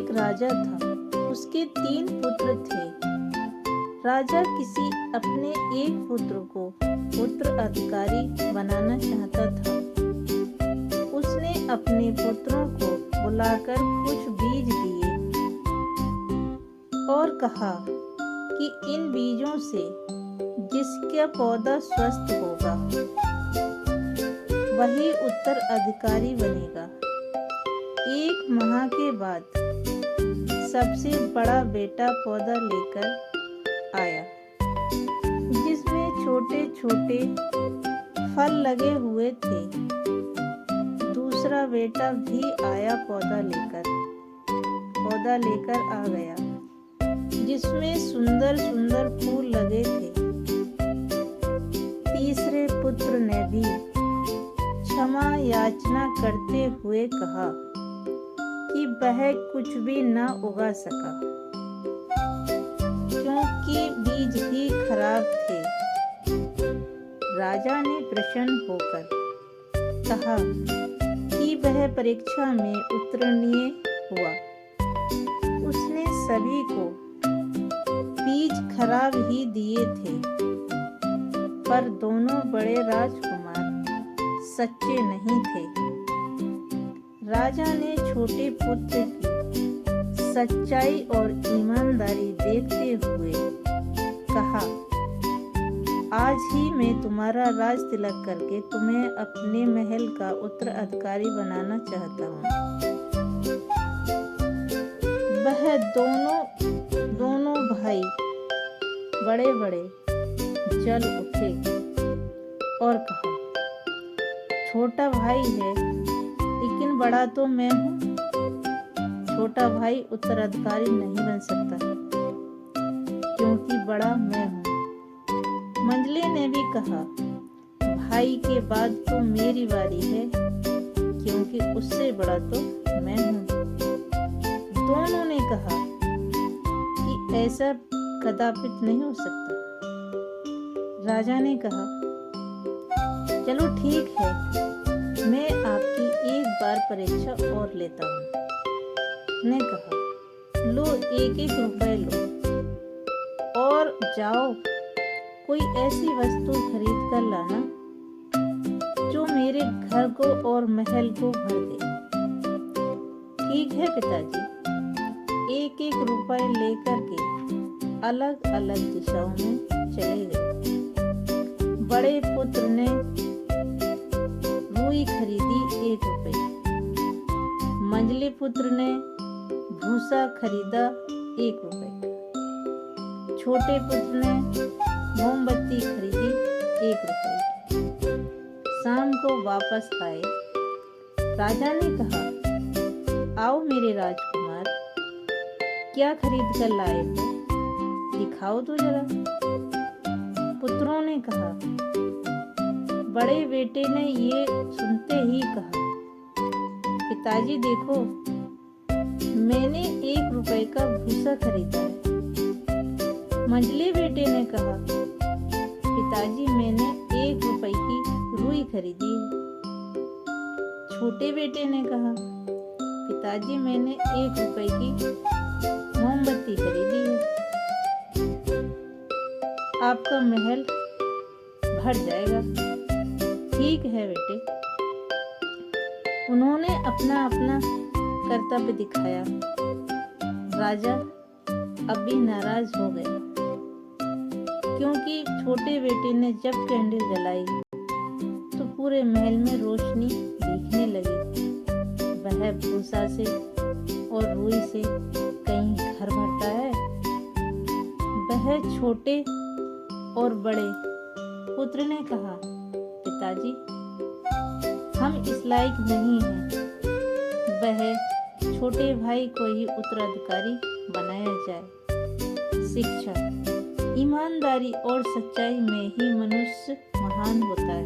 एक राजा था, उसके 3 पुत्र थे। राजा किसी अपने एक पुत्र को उत्तराधिकारी बनाना चाहता था। उसने अपने पुत्रों को बुलाकर कुछ बीज दिए और कहा कि इन बीजों से जिसका पौधा स्वस्थ होगा वही उत्तराधिकारी बनेगा। 1 माह के बाद सबसे बड़ा बेटा पौधा लेकर आया, जिसमें छोटे छोटे फल लगे हुए थे। दूसरा बेटा भी आया, पौधा लेकर आ गया, जिसमें सुंदर सुंदर फूल लगे थे। तीसरे पुत्र ने भी क्षमा याचना करते हुए कहा कि वह कुछ भी न उगा सका, क्योंकि बीज ही खराब थे। राजा ने प्रसन्न होकर कहा कि वह परीक्षा में उत्तीर्ण हुआ। उसने सभी को बीज खराब ही दिए थे, पर दोनों बड़े राजकुमार सच्चे नहीं थे। राजा ने छोटे पुत्र की सच्चाई और ईमानदारी देखते हुए कहा, आज ही मैं तुम्हारा राज तिलक करके तुम्हें अपने महल का उत्तराधिकारी बनाना चाहता हूँ। वह दोनों भाई बड़े बड़े जल उठे और कहा, छोटा भाई है लेकिन बड़ा तो मैं हूँ। छोटा भाई उत्तराधिकारी नहीं बन सकता क्योंकि बड़ा मैं हूँ। मंझले ने भी कहा, भाई के बाद तो मेरी बारी है क्योंकि उससे बड़ा तो मैं हूँ। दोनों ने कहा कि ऐसा कदापि नहीं हो सकता। राजा ने कहा, चलो ठीक है, मैं आपकी एक बार परीक्षा और लेता हूँ। ने कहा, लो 1-1 रुपए लो और जाओ, कोई ऐसी वस्तु खरीद कर लाना जो मेरे घर को और महल को भर दे। ठीक है पिताजी। 1-1 रुपए लेकर के अलग अलग दिशाओं में चले गए। बड़े पुत्र ने रुई खरीदी 1 रुपए, मंझले पुत्र ने भूसा खरीदा 1 रुपए, छोटे पुत्र ने मोमबत्ती खरीदी 1 रुपए। शाम को वापस आए। राजा ने कहा, आओ मेरे राजकुमार, क्या खरीद कर लाए हो, दिखाओ तो जरा। पुत्रों ने कहा। बड़े बेटे ने ये सुनते ही कहा, पिताजी देखो, मैंने 1 रुपए का भूसा खरीदा है। मंझले बेटे ने कहा, पिताजी मैंने 1 रुपए की रुई खरीदी है। छोटे बेटे ने कहा, पिताजी मैंने 1 रुपए की मोमबत्ती खरीदी है। आपका महल भर जाएगा। ठीक है बेटे। उन्होंने अपना अपना कर्तव्य दिखाया। राजा अभी नाराज हो गया क्योंकि छोटे बेटे ने जब कैंडल जलाई तो पूरे महल में रोशनी दिखने लगी। वह भूसा से और रुई से कहीं घर भरता है। वह छोटे और बड़े पुत्र ने कहा, पिताजी हम इस लायक नहीं हैं। वह छोटे भाई को ही उत्तराधिकारी बनाया जाए। शिक्षा, ईमानदारी और सच्चाई में ही मनुष्य महान होता है।